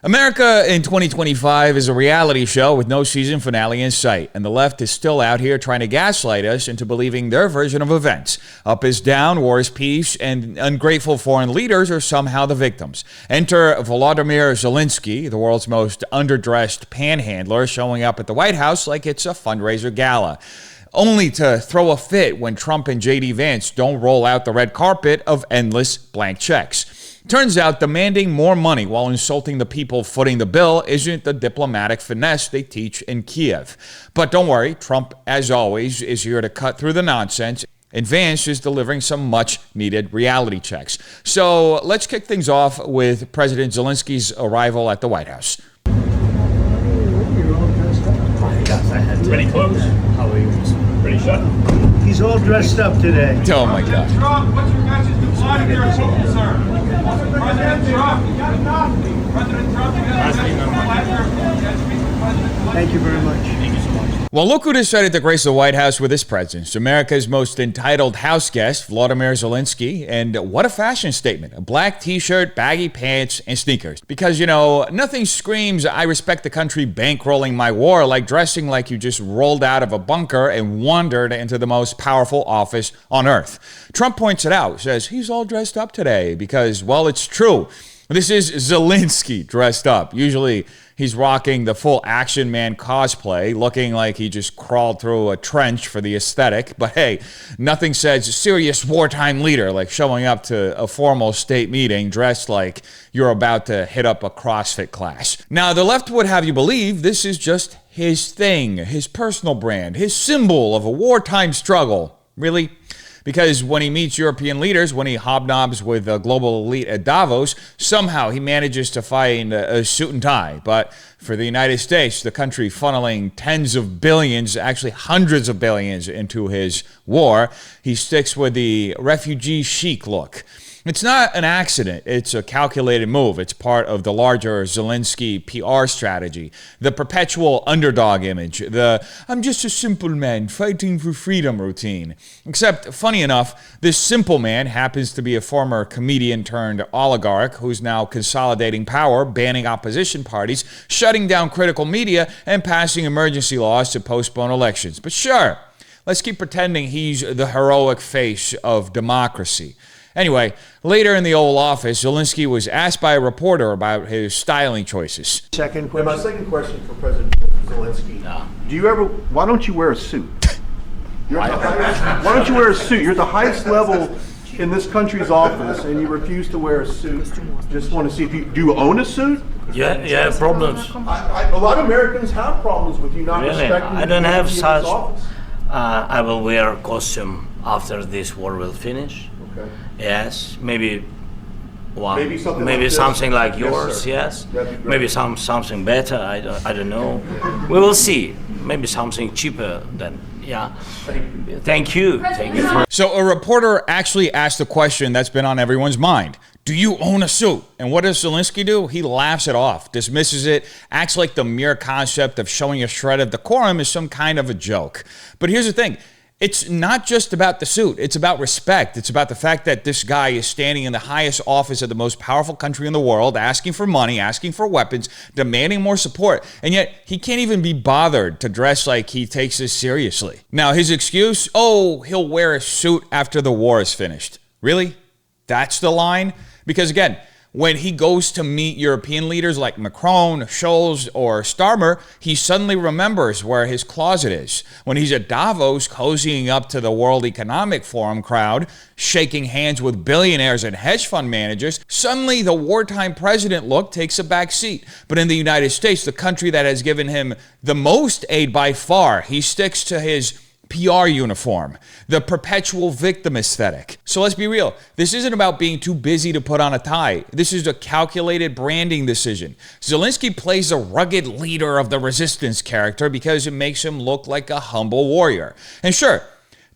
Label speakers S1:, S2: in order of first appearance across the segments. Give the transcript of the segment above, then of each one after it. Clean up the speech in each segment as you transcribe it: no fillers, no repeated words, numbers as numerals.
S1: America in 2025 is a reality show with no season finale in sight, and the left is still out here trying to gaslight us into believing their version of events. Up is down, war is peace, and ungrateful foreign leaders are somehow the victims. Enter Volodymyr Zelensky, the world's most underdressed panhandler, showing up at the White House like it's a fundraiser gala, only to throw a fit when Trump and J.D. Vance don't roll out the red carpet of endless blank checks. Turns out demanding more money while insulting the people footing the bill isn't the diplomatic finesse they teach in Kiev. But don't worry, Trump, as always, is here to cut through the nonsense, and Vance is delivering some much-needed reality checks. So let's kick things off with President Zelensky's arrival at the White House.
S2: Pretty close. How are you? Pretty shut.
S3: He's all dressed up today.
S1: Oh my God.
S4: Trump, what's your message to Vladimir Putin, sir? President Trump, you got enough. President Trump, you got enough.
S3: Thank you very much.
S2: Thank you so much.
S1: Well, look who decided to grace the White House with his presence. America's most entitled house guest, Volodymyr Zelensky. And what a fashion statement. A black t-shirt, baggy pants, and sneakers. Because, you know, nothing screams, I respect the country bankrolling my war, like dressing like you just rolled out of a bunker and wandered into the most powerful office on earth. Trump points it out, says he's all dressed up today because, well, it's true. This is Zelensky dressed up. Usually he's rocking the full Action Man cosplay, looking like he just crawled through a trench for the aesthetic. But hey, nothing says serious wartime leader like showing up to a formal state meeting dressed like you're about to hit up a CrossFit class. Now, the left would have you believe this is just his thing, his personal brand, his symbol of a wartime struggle. Really? Because when he meets European leaders, when he hobnobs with a global elite at Davos, somehow he manages to find a suit and tie. But for the United States, the country funneling tens of billions, actually hundreds of billions into his war, he sticks with the refugee chic look. It's not an accident. It's a calculated move. It's part of the larger Zelensky PR strategy, the perpetual underdog image, the I'm just a simple man fighting for freedom routine. Except, funny enough, this simple man happens to be a former comedian turned oligarch who's now consolidating power, banning opposition parties, shutting down critical media, and passing emergency laws to postpone elections. But sure, let's keep pretending he's the heroic face of democracy. Anyway, later in the Oval Office, Zelensky was asked by a reporter about his styling choices.
S3: Second
S5: And
S3: question.
S5: my second question for President Zelensky.
S6: Why don't you wear a suit? Why don't you wear a suit? You're at the highest level in this country's office and you refuse to wear a suit. Just want to see if do you own a suit?
S2: Yeah, problems.
S5: A lot of Americans have problems with you not
S2: Really?
S5: respecting
S2: I don't
S5: the
S2: have
S5: dignity of
S2: such.
S5: this office.
S2: I will wear costume after this war will finish.
S5: Okay.
S2: Yes, maybe one.
S5: Maybe something like this?
S2: something like
S5: Yes,
S2: yours.
S5: sir.
S2: Yes.
S5: That'd be great.
S2: Maybe something better. I don't know. We will see. Maybe something cheaper than. Yeah. Thank you. Thank you for.
S1: So a reporter actually asked the question that's been on everyone's mind. Do you own a suit? And what does Zelensky do? He laughs it off, dismisses it, acts like the mere concept of showing a shred of decorum is some kind of a joke. But here's the thing. It's not just about the suit. It's about respect. It's about the fact that this guy is standing in the highest office of the most powerful country in the world, asking for money, asking for weapons, demanding more support. And yet he can't even be bothered to dress like he takes this seriously. Now, his excuse? Oh, he'll wear a suit after the war is finished. Really? That's the line? Because again, when he goes to meet European leaders like Macron, Scholz, or Starmer, he suddenly remembers where his closet is. When he's at Davos, cozying up to the World Economic Forum crowd, shaking hands with billionaires and hedge fund managers, suddenly the wartime president look takes a back seat. But in the United States, the country that has given him the most aid by far, he sticks to his PR uniform, the perpetual victim aesthetic. So let's be real. This isn't about being too busy to put on a tie. This is a calculated branding decision. Zelensky plays a rugged leader of the resistance character because it makes him look like a humble warrior. And sure,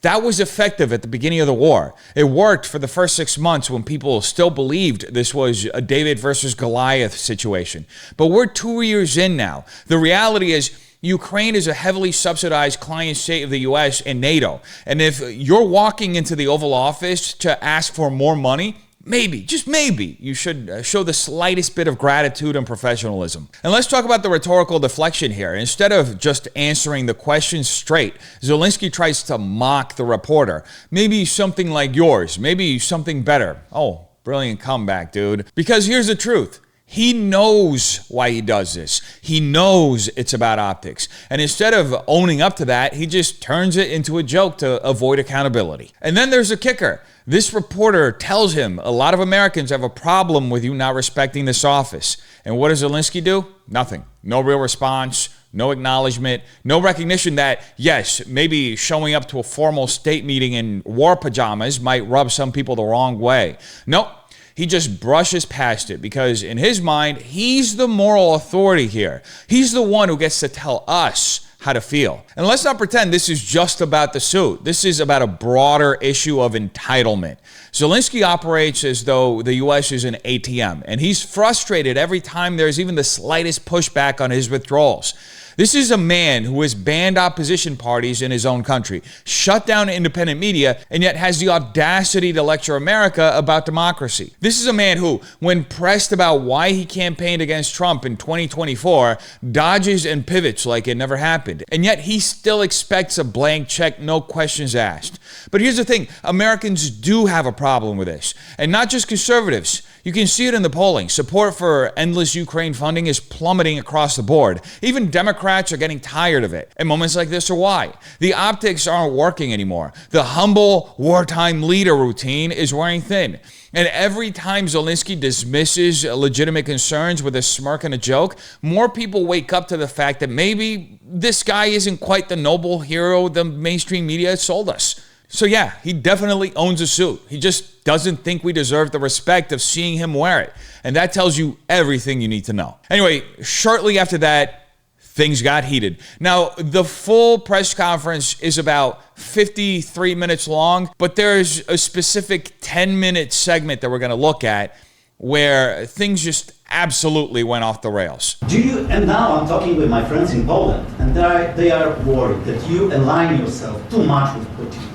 S1: that was effective at the beginning of the war. It worked for the first 6 months when people still believed this was a David versus Goliath situation. But we're 2 years in now. The reality is Ukraine is a heavily subsidized client state of the U.S. and NATO. And if you're walking into the Oval Office to ask for more money, maybe, just maybe, you should show the slightest bit of gratitude and professionalism. And let's talk about the rhetorical deflection here. Instead of just answering the question straight, Zelensky tries to mock the reporter. Maybe something like yours, maybe something better. Oh, brilliant comeback, dude. Because here's the truth. He knows why he does this. He knows it's about optics. And instead of owning up to that, he just turns it into a joke to avoid accountability. And then there's a kicker. This reporter tells him a lot of Americans have a problem with you not respecting this office. And what does Zelensky do? Nothing. No real response, no acknowledgement, no recognition that, yes, maybe showing up to a formal state meeting in war pajamas might rub some people the wrong way. Nope. He just brushes past it because in his mind, he's the moral authority here. He's the one who gets to tell us how to feel. And let's not pretend this is just about the suit. This is about a broader issue of entitlement. Zelensky operates as though the U.S. is an ATM, and he's frustrated every time there's even the slightest pushback on his withdrawals. This is a man who has banned opposition parties in his own country, shut down independent media, and yet has the audacity to lecture America about democracy. This is a man who, when pressed about why he campaigned against Trump in 2024, dodges and pivots like it never happened. And yet he still expects a blank check, no questions asked. But here's the thing, Americans do have a problem with this, and not just conservatives. You can see it in the polling. Support for endless Ukraine funding is plummeting across the board. Even Democrats are getting tired of it. And moments like this are why. The optics aren't working anymore. The humble wartime leader routine is wearing thin. And every time Zelensky dismisses legitimate concerns with a smirk and a joke, more people wake up to the fact that maybe this guy isn't quite the noble hero the mainstream media has sold us. So yeah, he definitely owns a suit. He just doesn't think we deserve the respect of seeing him wear it. And that tells you everything you need to know. Anyway, shortly after that, things got heated. Now, the full press conference is about 53 minutes long, but there's a specific 10-minute segment that we're going to look at where things just absolutely went off the rails.
S7: And now I'm talking with my friends in Poland, and they are worried that you align yourself too much with Putin.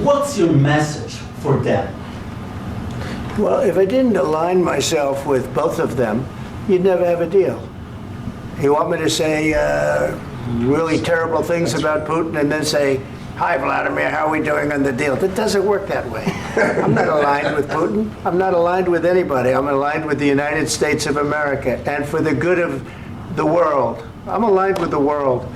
S7: What's your message for them?
S3: Well, if I didn't align myself with both of them, you'd never have a deal. You want me to say really terrible things about Putin and then say, "Hi, Vladimir, how are we doing on the deal?" That doesn't work that way. I'm not aligned with Putin. I'm not aligned with anybody. I'm aligned with the United States of America and for the good of the world. I'm aligned with the world.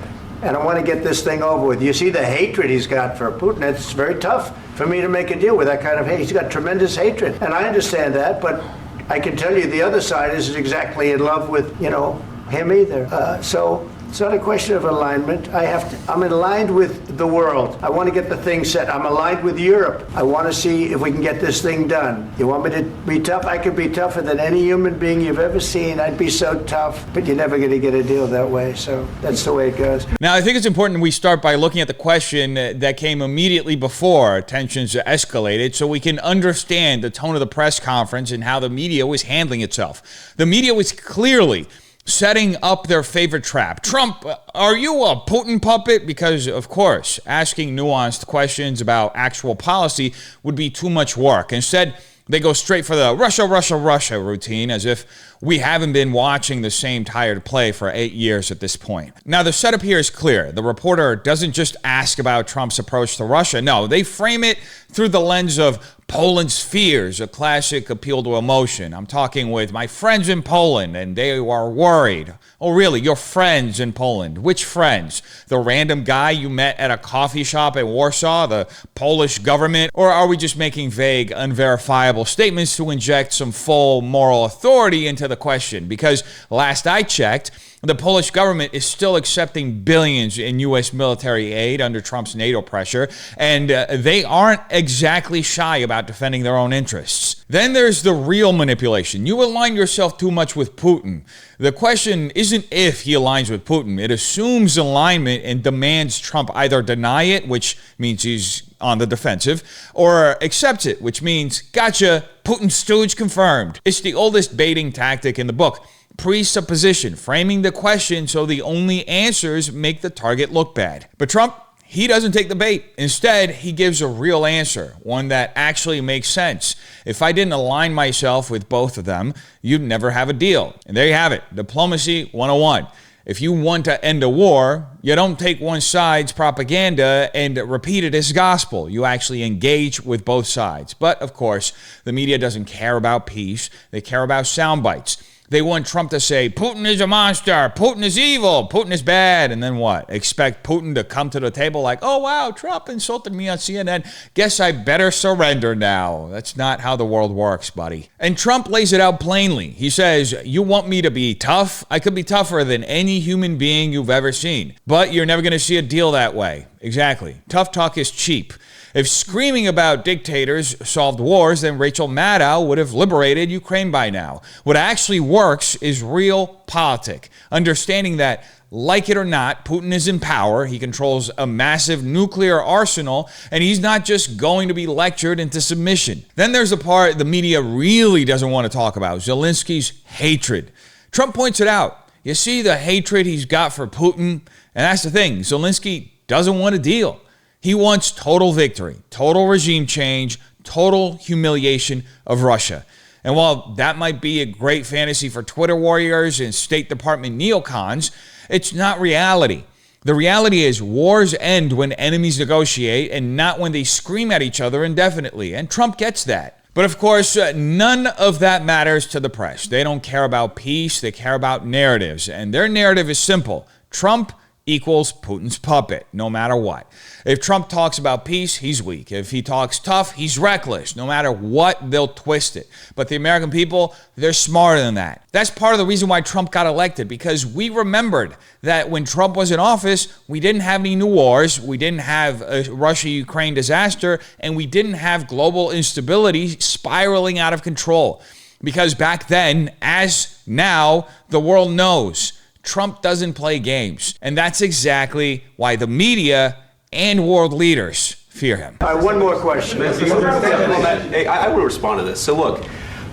S3: And I want to get this thing over with. You see the hatred he's got for Putin. It's very tough for me to make a deal with that kind of hate. He's got tremendous hatred. And I understand that, but I can tell you the other side isn't exactly in love with, him either. So it's not a question of alignment. I'm aligned with the world. I want to get the thing set. I'm aligned with Europe. I want to see if we can get this thing done. You want me to be tough? I could be tougher than any human being you've ever seen. I'd be so tough, but you're never going to get a deal that way. So that's the way it goes.
S1: Now, I think it's important we start by looking at the question that came immediately before tensions escalated so we can understand the tone of the press conference and how the media was handling itself. The media was clearly setting up their favorite trap. Trump, are you a Putin puppet? Because, of course, asking nuanced questions about actual policy would be too much work. Instead, they go straight for the Russia routine, as if we haven't been watching the same tired play for 8 years at this point. Now, the setup here is clear. The reporter doesn't just ask about Trump's approach to Russia. No, they frame it through the lens of Poland's fears, a classic appeal to emotion. I'm talking with my friends in Poland, and they are worried. Oh, really? Your friends in Poland? Which friends? The random guy you met at a coffee shop in Warsaw? The Polish government? Or are we just making vague, unverifiable statements to inject some full moral authority into the question? Because last I checked, the Polish government is still accepting billions in U.S. military aid under Trump's NATO pressure, and they aren't exactly shy about defending their own interests. Then there's the real manipulation. You align yourself too much with Putin. The question isn't if he aligns with Putin. It assumes alignment and demands Trump either deny it, which means he's on the defensive, or accepts it, which means, gotcha, Putin stooge confirmed. It's the oldest baiting tactic in the book. Presupposition, framing the question so the only answers make the target look bad. But Trump, he doesn't take the bait. Instead, he gives a real answer, one that actually makes sense. If I didn't align myself with both of them, you'd never have a deal. And there you have it, Diplomacy 101. If you want to end a war, you don't take one side's propaganda and repeat it as gospel. You actually engage with both sides. But, of course, the media doesn't care about peace. They care about sound bites. They want Trump to say, Putin is a monster, Putin is evil, Putin is bad, and then what? Expect Putin to come to the table like, oh, wow, Trump insulted me on CNN. Guess I better surrender now. That's not how the world works, buddy. And Trump lays it out plainly. He says, you want me to be tough? I could be tougher than any human being you've ever seen. But you're never going to see a deal that way. Exactly. Tough talk is cheap. If screaming about dictators solved wars, then Rachel Maddow would have liberated Ukraine by now. What actually works is real politic. Understanding that, like it or not, Putin is in power, he controls a massive nuclear arsenal, and he's not just going to be lectured into submission. Then there's the part the media really doesn't want to talk about, Zelensky's hatred. Trump points it out. You see the hatred he's got for Putin? And that's the thing, Zelensky doesn't want a deal. He wants total victory, total regime change, total humiliation of Russia. And while that might be a great fantasy for Twitter warriors and State Department neocons, it's not reality. The reality is wars end when enemies negotiate and not when they scream at each other indefinitely. And Trump gets that. But of course, none of that matters to the press. They don't care about peace. They care about narratives. And their narrative is simple. Trump equals Putin's puppet, no matter what. If Trump talks about peace, he's weak. If he talks tough, he's reckless. No matter what, they'll twist it. But the American people, they're smarter than that. That's part of the reason why Trump got elected, because we remembered that when Trump was in office, we didn't have any new wars, we didn't have a Russia-Ukraine disaster, and we didn't have global instability spiraling out of control. Because back then, as now, the world knows Trump doesn't play games. And that's exactly why the media and world leaders fear him.
S3: All right, one more question.
S8: Hey, I want to respond to this. So look,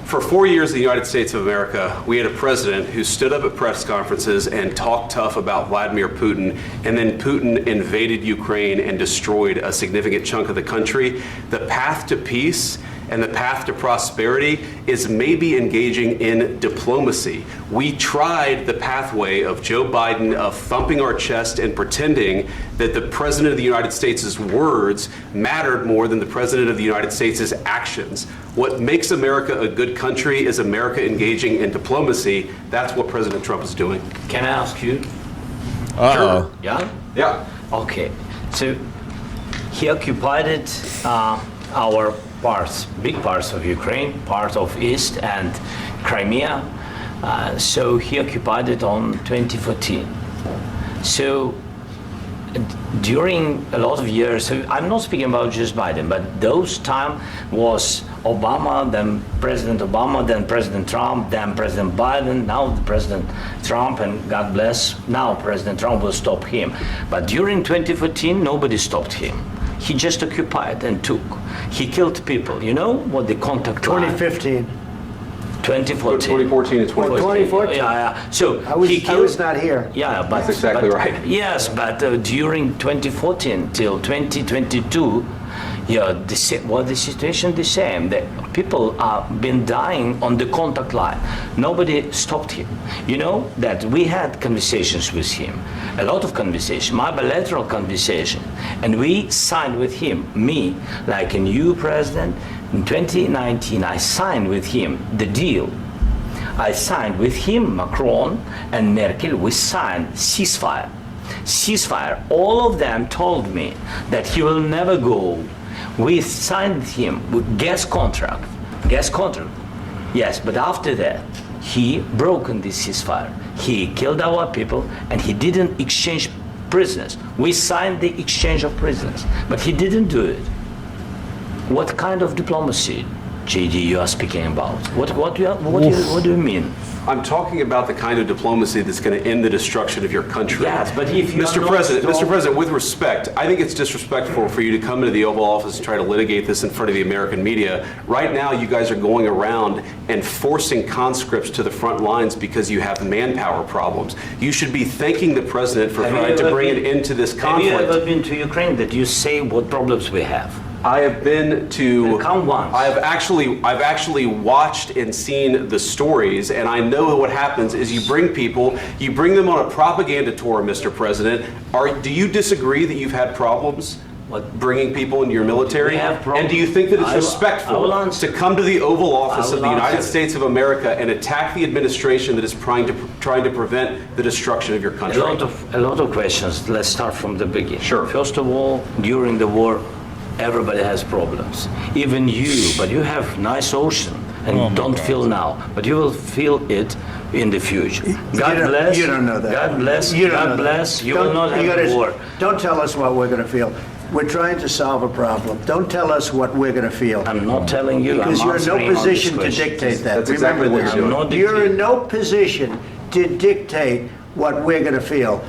S8: for 4 years in the United States of America, we had a president who stood up at press conferences and talked tough about Vladimir Putin, and then Putin invaded Ukraine and destroyed a significant chunk of the country. The path to peace and the path to prosperity is maybe engaging in diplomacy. We tried the pathway of Joe Biden of thumping our chest and pretending that the President of the United States' words mattered more than the President of the United States' actions. What makes America a good country is America engaging in diplomacy. That's what President Trump is doing.
S2: Can I ask you?
S1: Uh-oh.
S2: Yeah?
S8: Yeah.
S2: Okay. So he occupied our parts, big parts of Ukraine, part of East and Crimea. So he occupied it on 2014. So during a lot of years, so I'm not speaking about just Biden, but those time was Obama, then President Obama, then President Trump, then President Biden, now President Trump, and God bless, now President Trump will stop him. But during 2014, nobody stopped him. He just occupied and took. He killed people. You know what the contact line?
S3: 2015.
S2: 2014.
S8: 2014 and 2014.
S3: 2014.
S2: Yeah. So
S3: I was not here.
S2: Yeah, but
S8: That's exactly right.
S2: Yes, but during 2014 till 2022, yeah, the situation the same. The people have been dying on the contact line. Nobody stopped him. You know that we had conversations with him, a lot of conversation, my bilateral conversation, and we signed with him, me, like a new president. In 2019, I signed with him the deal. I signed with him, Macron and Merkel, we signed ceasefire. Ceasefire, all of them told me that he will never go. We signed with him with gas contract. Yes, but after that, he broken this ceasefire. He killed our people and he didn't exchange prisoners. We signed the exchange of prisoners, but he didn't do it. What kind of diplomacy, JD, you are speaking about? What do you mean?
S8: I'm talking about the kind of diplomacy that's going to end the destruction of your country.
S2: Yes, but if you
S8: Mr. President, with respect, I think it's disrespectful for you to come into the Oval Office and try to litigate this in front of the American media. Right now, you guys are going around and forcing conscripts to the front lines because you have manpower problems. You should be thanking the president for trying to bring an end to this conflict.
S2: Have you ever been to Ukraine that you say what problems we have?
S8: I have been to.
S2: Come once.
S8: I've actually watched and seen the stories, and I know what happens is you bring them on a propaganda tour, Mr. President. Do you disagree that you've had problems bringing people into your military? And do you think that it's respectful to come to the Oval Office of the United States of America and attack the administration that is trying to prevent the destruction of your country?
S2: A lot of questions. Let's start from the beginning.
S8: Sure.
S2: First of all, during the war, everybody has problems, even you, but you have nice ocean and don't feel now, but you will feel it in the future. God bless.
S3: You don't know that.
S2: God bless. God bless. You will not have war.
S3: Don't tell us what we're going to feel. We're trying to solve a problem. Don't tell us what we're going to feel.
S2: I'm not telling you.
S3: Because you're in no position to dictate that.
S8: That's exactly what you're doing.
S3: You're in no position to dictate what we're going to feel.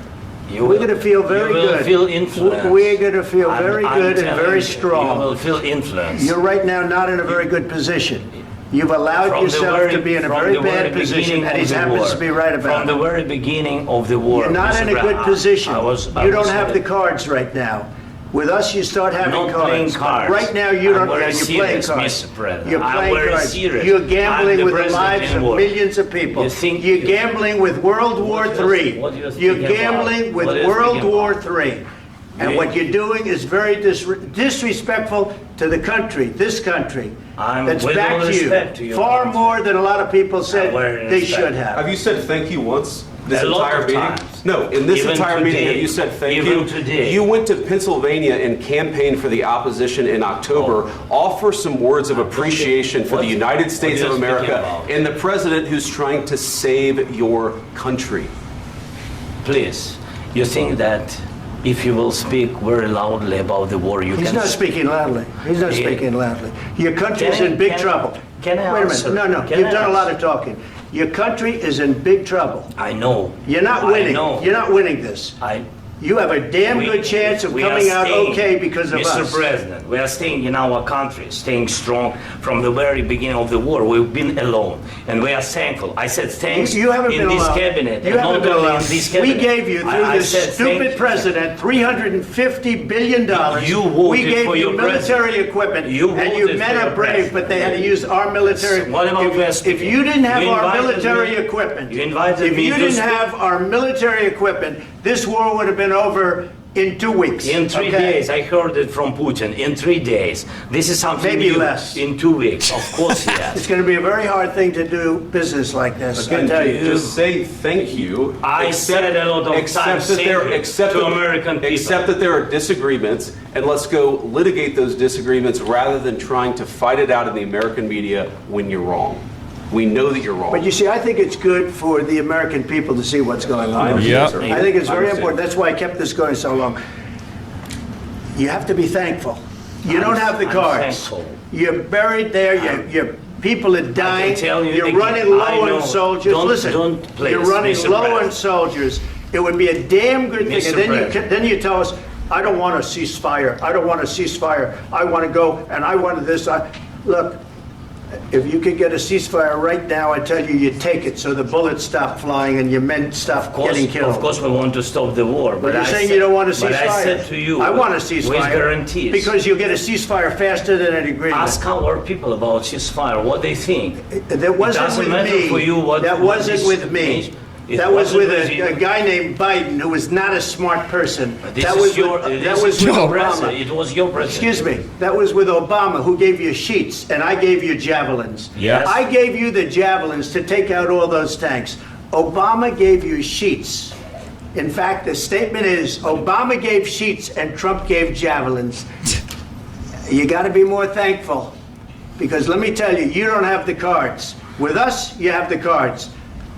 S3: We're going to feel very good.
S2: You will feel influence.
S3: We're going to feel very good and very strong.
S2: You will feel influence.
S3: You're right now not in a very good position. You've allowed yourself to be in a very bad position, and he happens to be right about it.
S2: From the very beginning of the war.
S3: You're not in a good position. You don't have the cards right now. With us, you start having
S2: not
S3: cards.
S2: Playing cards.
S3: Right now, you don't.
S2: You're
S3: playing cards.
S2: Mr. President.
S3: You're playing cards.
S2: Serious.
S3: You're gambling with the
S2: president
S3: lives of millions of people. You're gambling with World War III. You're gambling with World War III. And what you're doing is very disrespectful to the country, this country, that's back to you, far more than a lot of people said they should have.
S8: Have you said thank you once? This entire meeting? No, in this entire meeting, have you said thank you?
S2: Today.
S8: You went to Pennsylvania and campaigned for the opposition in October. Offer some words of appreciation for the United States of America and the president who's trying to save your country.
S2: Please, you think that if you will speak very loudly about the war, you can...
S3: He's not speaking loudly. He's not speaking loudly. Your country's in big trouble.
S2: Can I
S3: Wait a
S2: answer?
S3: minute. No, you've done a lot of talking. Your country is in big trouble.
S2: I know.
S3: You're not winning. You're not winning this. You have a damn good chance of coming out okay because of us.
S2: Mr. President, we are staying in our country, staying strong from the very beginning of the war. We've been alone, and we are thankful. I said thanks
S3: you haven't
S2: in
S3: been
S2: this
S3: alone.
S2: cabinet.
S3: You haven't been alone. We gave you, through this stupid president, $350 billion. We gave you military equipment, and you men are brave, but they had to use our military. If you didn't have our military equipment, this war would have been over in 2 weeks.
S2: In 3 days, I heard it from Putin. In 3 days, this is something
S3: maybe
S2: new.
S3: Less.
S2: In 2 weeks, of course, yes.
S3: It's going to be a very hard thing to do business like this.
S8: Again, just say thank you.
S2: I said a lot of times to American people.
S8: Accept that there are disagreements, and let's go litigate those disagreements rather than trying to fight it out in the American media when you're wrong. We know that you're wrong.
S3: But you see, I think it's good for the American people to see what's going on.
S8: I
S3: think it's very important. That's why I kept this going so long. You have to be thankful. You don't have the cards. You're buried there. Your people are dying. You're running low on soldiers. Listen, you're running low on soldiers. It would be a damn good thing. And then you tell us, I don't want a ceasefire. I don't want a ceasefire. I want to go and I want this. Look. If you could get a ceasefire right now, I tell you, you take it so the bullets stop flying and your men stop getting killed.
S2: Of course, we want to stop the war.
S3: But you're saying you don't want a ceasefire.
S2: But I said to you,
S3: I want a ceasefire.
S2: With guarantees.
S3: Because you'll get a ceasefire faster than an agreement.
S2: Ask our people about ceasefire, what they think.
S3: That wasn't with me. That wasn't with me. That was with a guy named Biden who was not a smart person. That was with Obama.
S2: It was your president.
S3: Excuse me. That was with Obama, who gave you sheets, and I gave you javelins.
S2: Yes.
S3: I gave you the javelins to take out all those tanks. Obama gave you sheets. In fact, the statement is Obama gave sheets and Trump gave javelins. You got to be more thankful, because let me tell you, you don't have the cards. With us, you have the cards.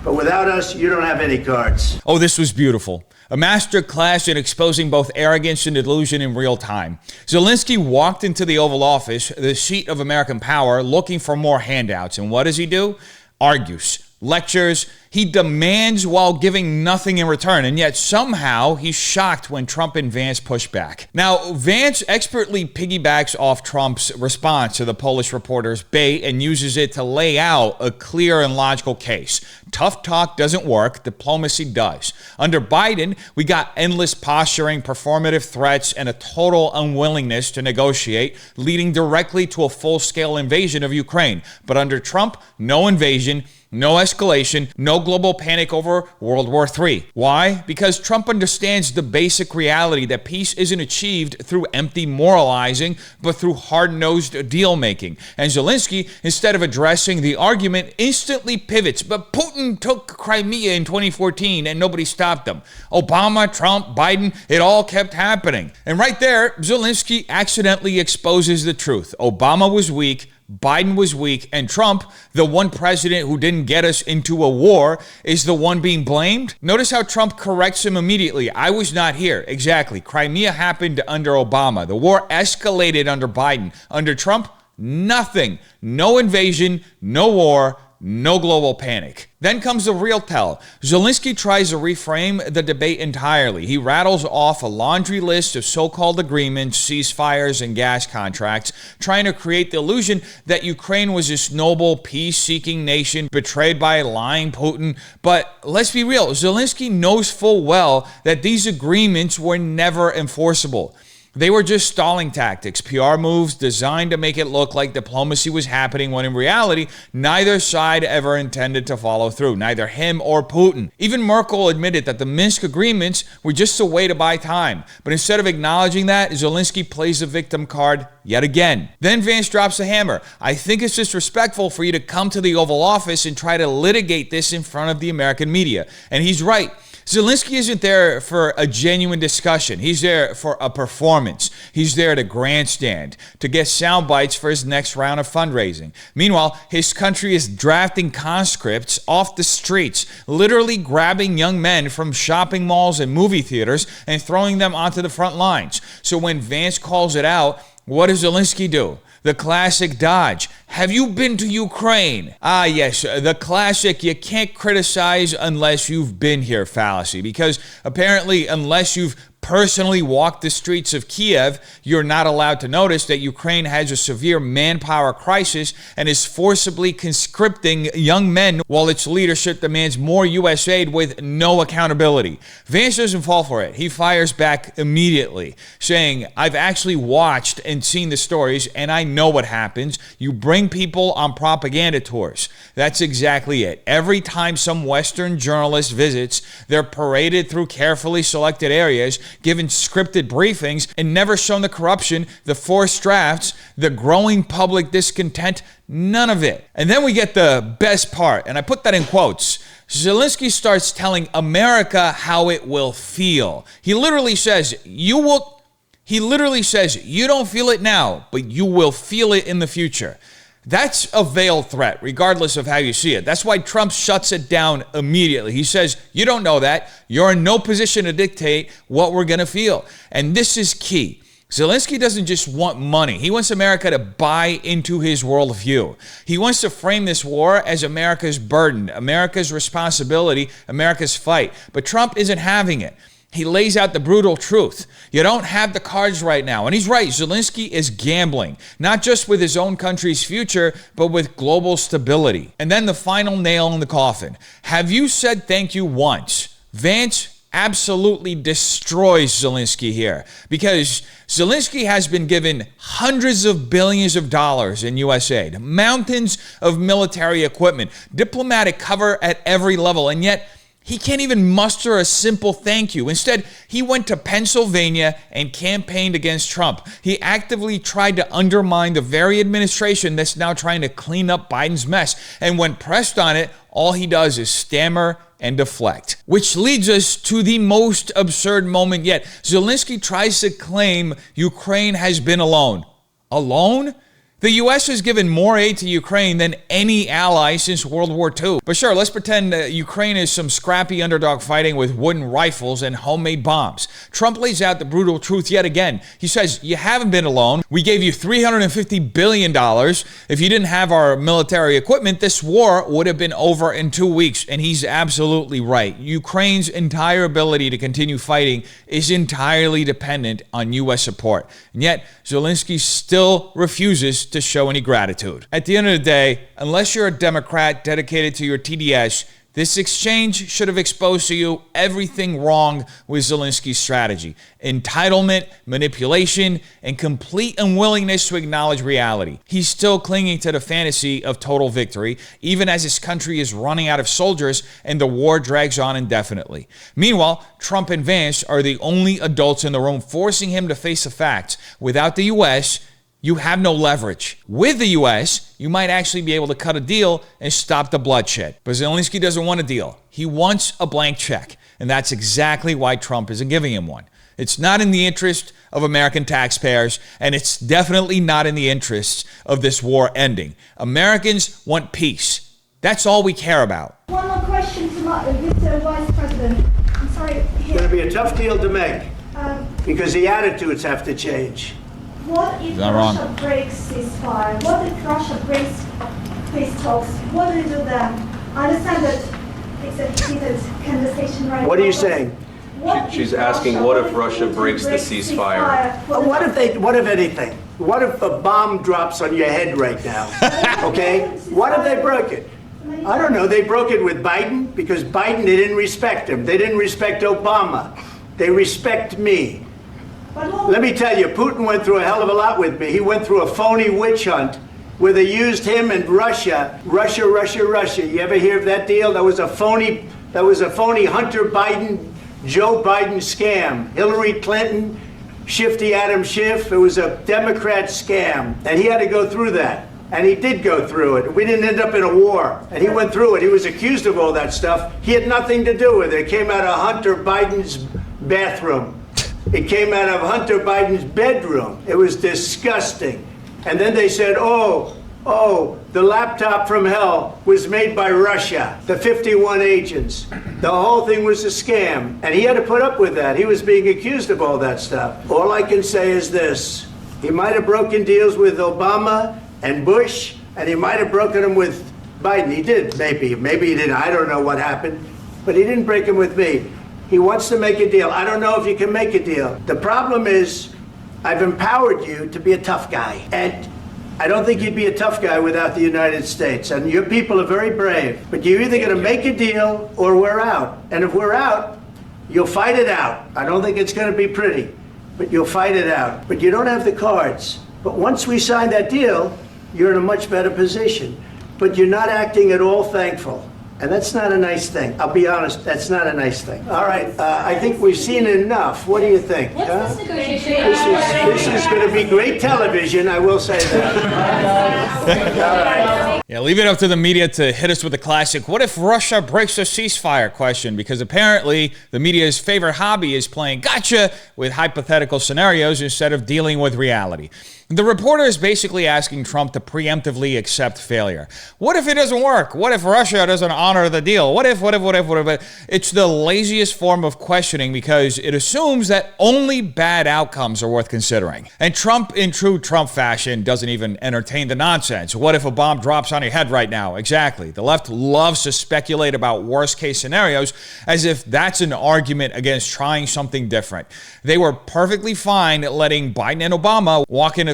S3: But without us, you don't have any cards.
S1: Oh, this was beautiful. A master class in exposing both arrogance and delusion in real time. Zelensky walked into the Oval Office, the seat of American power, looking for more handouts. And what does he do? Argues. lectures. He demands while giving nothing in return, and yet somehow he's shocked when Trump and Vance push back. Now, Vance expertly piggybacks off Trump's response to the Polish reporter's bait and uses it to lay out a clear and logical case. Tough talk doesn't work, diplomacy does. Under Biden, we got endless posturing, performative threats, and a total unwillingness to negotiate, leading directly to a full-scale invasion of Ukraine. But under Trump, no invasion, no escalation, no global panic over World War III. Why? Because Trump understands the basic reality that peace isn't achieved through empty moralizing, but through hard-nosed deal-making. And Zelensky, instead of addressing the argument, instantly pivots. But Putin took Crimea in 2014 and nobody stopped him. Obama, Trump, Biden, it all kept happening. And right there, Zelensky accidentally exposes the truth. Obama was weak, Biden was weak, and Trump, the one president who didn't get us into a war, is the one being blamed. Notice how Trump corrects him immediately. I was not here. Exactly. Crimea happened under Obama. The war escalated under Biden. Under Trump, nothing. No invasion, no war, no global panic. Then comes the real tell. Zelensky tries to reframe the debate entirely. He rattles off a laundry list of so-called agreements, ceasefires, and gas contracts, trying to create the illusion that Ukraine was this noble, peace-seeking nation betrayed by a lying Putin. But let's be real, Zelensky knows full well that these agreements were never enforceable. They were just stalling tactics, PR moves designed to make it look like diplomacy was happening when in reality, neither side ever intended to follow through, neither him or Putin. Even Merkel admitted that the Minsk agreements were just a way to buy time. But instead of acknowledging that, Zelensky plays the victim card yet again. Then Vance drops the hammer. I think it's disrespectful for you to come to the Oval Office and try to litigate this in front of the American media. And he's right. Zelensky isn't there for a genuine discussion. He's there for a performance. He's there to grandstand, to get sound bites for his next round of fundraising. Meanwhile, his country is drafting conscripts off the streets, literally grabbing young men from shopping malls and movie theaters and throwing them onto the front lines. So when Vance calls it out, what does Zelensky do? The classic dodge. Have you been to Ukraine? Ah, yes, the classic you can't criticize unless you've been here fallacy. Because apparently, unless you've personally walked the streets of Kiev, you're not allowed to notice that Ukraine has a severe manpower crisis and is forcibly conscripting young men while its leadership demands more U.S. aid with no accountability. Vance doesn't fall for it. He fires back immediately, saying, I've actually watched and seen the stories, and I know what happens. You bring people on propaganda tours. That's exactly it. Every time some Western journalist visits, they're paraded through carefully selected areas, given scripted briefings, and never shown the corruption, the forced drafts, the growing public discontent, none of it. And then we get the best part, and I put that in quotes. Zelensky starts telling America how it will feel. He literally says, you don't feel it now, but you will feel it in the future. That's a veiled threat, regardless of how you see it. That's why Trump shuts it down immediately. He says, you don't know that. You're in no position to dictate what we're going to feel. And this is key. Zelensky doesn't just want money. He wants America to buy into his worldview. He wants to frame this war as America's burden, America's responsibility, America's fight. But Trump isn't having it. He lays out the brutal truth. You don't have the cards right now. And he's right. Zelensky is gambling, not just with his own country's future, but with global stability. And then the final nail in the coffin. Have you said thank you once? Vance absolutely destroys Zelensky here, because Zelensky has been given hundreds of billions of dollars in U.S. aid, mountains of military equipment, diplomatic cover at every level, and yet he can't even muster a simple thank you. Instead, he went to Pennsylvania and campaigned against Trump. He actively tried to undermine the very administration that's now trying to clean up Biden's mess. And when pressed on it, all he does is stammer and deflect. Which leads us to the most absurd moment yet. Zelensky tries to claim Ukraine has been alone. Alone? The U.S. has given more aid to Ukraine than any ally since World War II. But sure, let's pretend Ukraine is some scrappy underdog fighting with wooden rifles and homemade bombs. Trump lays out the brutal truth yet again. He says, you haven't been alone. We gave you $350 billion. If you didn't have our military equipment, this war would have been over in 2 weeks. And he's absolutely right. Ukraine's entire ability to continue fighting is entirely dependent on U.S. support. And yet, Zelensky still refuses to show any gratitude. At the end of the day, unless you're a Democrat dedicated to your TDS, this exchange should have exposed to you everything wrong with Zelensky's strategy. Entitlement, manipulation, and complete unwillingness to acknowledge reality. He's still clinging to the fantasy of total victory, even as his country is running out of soldiers and the war drags on indefinitely. Meanwhile, Trump and Vance are the only adults in the room, forcing him to face the facts. Without the U.S., you have no leverage. With the U.S., you might actually be able to cut a deal and stop the bloodshed. But Zelensky doesn't want a deal. He wants a blank check. And that's exactly why Trump isn't giving him one. It's not in the interest of American taxpayers, and it's definitely not in the interests of this war ending. Americans want peace. That's all we care about.
S9: One more question to Mr. Vice President. I'm sorry.
S3: It's going to be a tough deal to make because the attitudes have to change.
S9: What if Russia breaks ceasefire? What if Russia breaks peace talks? What do you do then? I understand that it's a heated conversation right now.
S3: What are you saying?
S8: She's asking, what if Russia breaks the ceasefire?
S3: What if anything? What if a bomb drops on your head right now? Okay? What if they broke it? I don't know. They broke it with Biden because Biden, they didn't respect him. They didn't respect Obama. They respect me. Let me tell you, Putin went through a hell of a lot with me. He went through a phony witch hunt where they used him and Russia. You ever hear of that deal? That was a phony Hunter Biden, Joe Biden scam. Hillary Clinton, Shifty Adam Schiff. It was a Democrat scam. And he had to go through that. And he did go through it. We didn't end up in a war. And he went through it. He was accused of all that stuff. He had nothing to do with it. It came out of Hunter Biden's bathroom. It came out of Hunter Biden's bedroom. It was disgusting. And then they said, oh, the laptop from hell was made by Russia, the 51 agents. The whole thing was a scam. And he had to put up with that. He was being accused of all that stuff. All I can say is this. He might have broken deals with Obama and Bush, and he might have broken them with Biden. He did, maybe. Maybe he didn't. I don't know what happened. But he didn't break them with me. He wants to make a deal. I don't know if you can make a deal. The problem is, I've empowered you to be a tough guy. And I don't think you'd be a tough guy without the United States. And your people are very brave. But you're either going to make a deal or we're out. And if we're out, you'll fight it out. I don't think it's going to be pretty, but you'll fight it out. But you don't have the cards. But once we sign that deal, you're in a much better position. But you're not acting at all thankful. And that's not a nice thing. I'll be honest, that's not a nice thing. All right, I think we've seen enough. What do you think?
S9: What's this negotiation?
S3: This is going to be great television, I will say that.
S1: Yeah, leave it up to the media to hit us with the classic, what if Russia breaks a ceasefire question? Because apparently the media's favorite hobby is playing gotcha with hypothetical scenarios instead of dealing with reality. The reporter is basically asking Trump to preemptively accept failure. What if it doesn't work? What if Russia doesn't honor the deal? What if? It's the laziest form of questioning because it assumes that only bad outcomes are worth considering. And Trump, in true Trump fashion, doesn't even entertain the nonsense. What if a bomb drops on your head right now? Exactly. The left loves to speculate about worst case scenarios as if that's an argument against trying something different. They were perfectly fine letting Biden and Obama walk into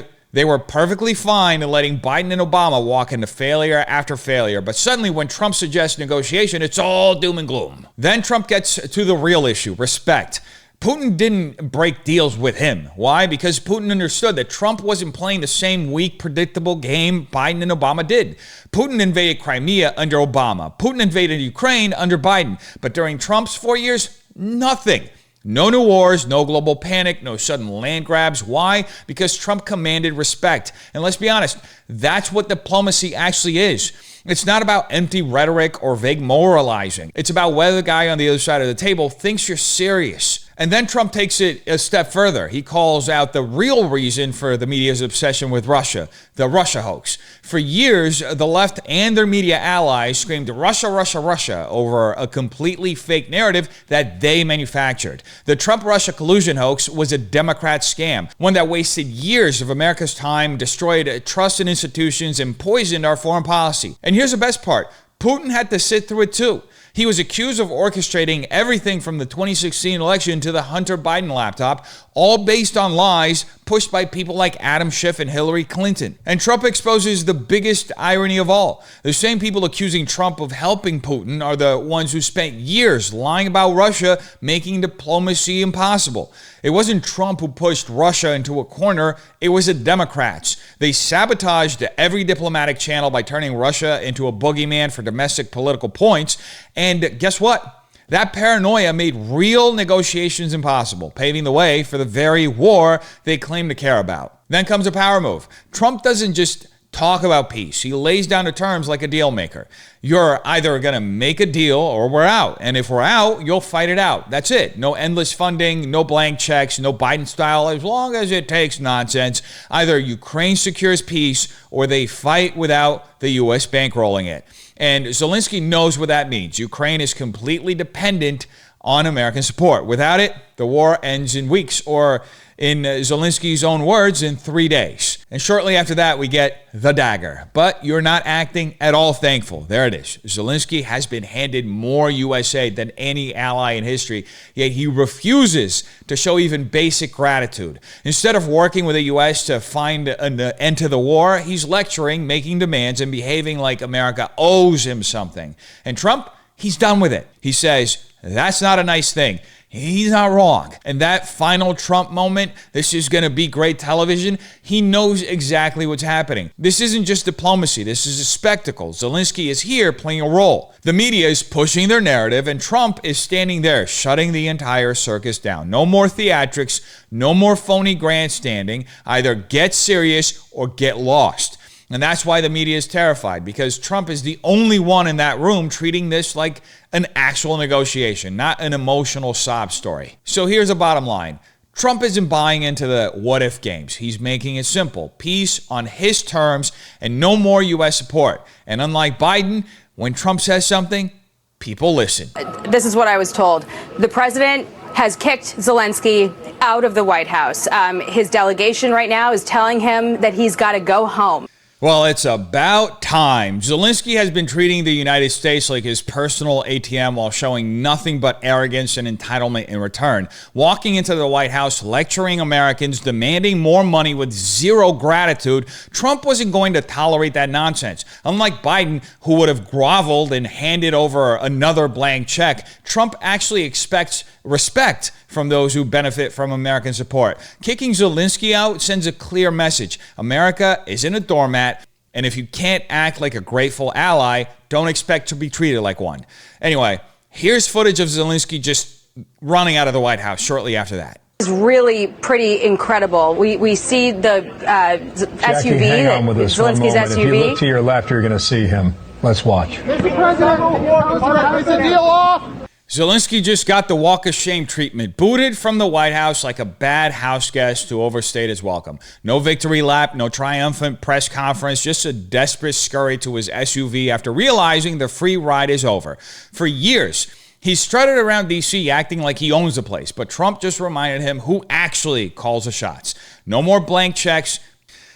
S1: failure after failure. But suddenly when Trump suggests negotiation, it's all doom and gloom. Then Trump gets to the real issue, respect. Putin didn't break deals with him. Why? Because Putin understood that Trump wasn't playing the same weak, predictable game Biden and Obama did. Putin invaded Crimea under Obama. Putin invaded Ukraine under Biden. But during Trump's 4 years, nothing. No new wars, no global panic, no sudden land grabs. Why? Because Trump commanded respect. And let's be honest, that's what diplomacy actually is. It's not about empty rhetoric or vague moralizing. It's about whether the guy on the other side of the table thinks you're serious. And then Trump takes it a step further. He calls out the real reason for the media's obsession with Russia, the Russia hoax. For years, the left and their media allies screamed Russia, Russia, Russia over a completely fake narrative that they manufactured. The Trump-Russia collusion hoax was a Democrat scam, one that wasted years of America's time, destroyed trust in institutions, and poisoned our foreign policy. And here's the best part. Putin had to sit through it too. He was accused of orchestrating everything from the 2016 election to the Hunter Biden laptop, all based on lies pushed by people like Adam Schiff and Hillary Clinton. And Trump exposes the biggest irony of all. The same people accusing Trump of helping Putin are the ones who spent years lying about Russia, making diplomacy impossible. It wasn't Trump who pushed Russia into a corner, it was the Democrats. They sabotaged every diplomatic channel by turning Russia into a boogeyman for domestic political points. And guess what? That paranoia made real negotiations impossible, paving the way for the very war they claim to care about. Then comes a power move. Trump doesn't just talk about peace. He lays down the terms like a deal maker. You're either going to make a deal or we're out. And if we're out, you'll fight it out. That's it. No endless funding, no blank checks, no Biden style, as long as it takes nonsense. Either Ukraine secures peace or they fight without the U.S. bankrolling it. And Zelensky knows what that means. Ukraine is completely dependent on American support. Without it, the war ends in weeks, or in Zelensky's own words, in 3 days. And shortly after that, we get the dagger. But you're not acting at all thankful. There it is. Zelensky has been handed more U.S. aid than any ally in history, yet he refuses to show even basic gratitude. Instead of working with the U.S. to find an end to the war, he's lecturing, making demands, and behaving like America owes him something. And Trump, he's done with it. He says, that's not a nice thing. He's not wrong. And that final Trump moment, this is going to be great television. He knows exactly what's happening. This isn't just diplomacy. This is a spectacle. Zelensky is here playing a role. The media is pushing their narrative, and Trump is standing there shutting the entire circus down. No more theatrics, no more phony grandstanding. Either get serious or get lost. And that's why the media is terrified, because Trump is the only one in that room treating this like an actual negotiation, not an emotional sob story. So here's the bottom line. Trump isn't buying into the what-if games. He's making it simple. Peace on his terms and no more U.S. support. And unlike Biden, when Trump says something, people listen.
S10: This is what I was told. The president has kicked Zelensky out of the White House. His delegation right now is telling him that he's got to go home.
S1: Well, it's about time. Zelensky has been treating the United States like his personal ATM while showing nothing but arrogance and entitlement in return. Walking into the White House, lecturing Americans, demanding more money with zero gratitude, Trump wasn't going to tolerate that nonsense. Unlike Biden, who would have groveled and handed over another blank check, Trump actually expects respect from those who benefit from American support. Kicking Zelensky out sends a clear message. America isn't a doormat, and if you can't act like a grateful ally, don't expect to be treated like one. Anyway, here's footage of Zelensky just running out of the White House shortly after that.
S10: It's really pretty incredible. We see the
S11: Jackie,
S10: SUV,
S11: hang on with us for a
S10: Zelensky's
S11: moment.
S10: SUV.
S11: If you look to your left, you're going to see him. Let's watch.
S5: Mr. President, is the deal off?
S1: Zelensky just got the walk of shame treatment, booted from the White House like a bad house guest who overstayed his welcome. No victory lap, no triumphant press conference, just a desperate scurry to his SUV after realizing the free ride is over. For years, he strutted around D.C. acting like he owns the place, but Trump just reminded him who actually calls the shots. No more blank checks.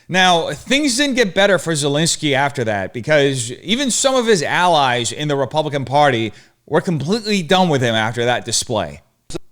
S1: Now, things didn't get better for Zelensky after that, because even some of his allies in the Republican Party were completely done with him after that display.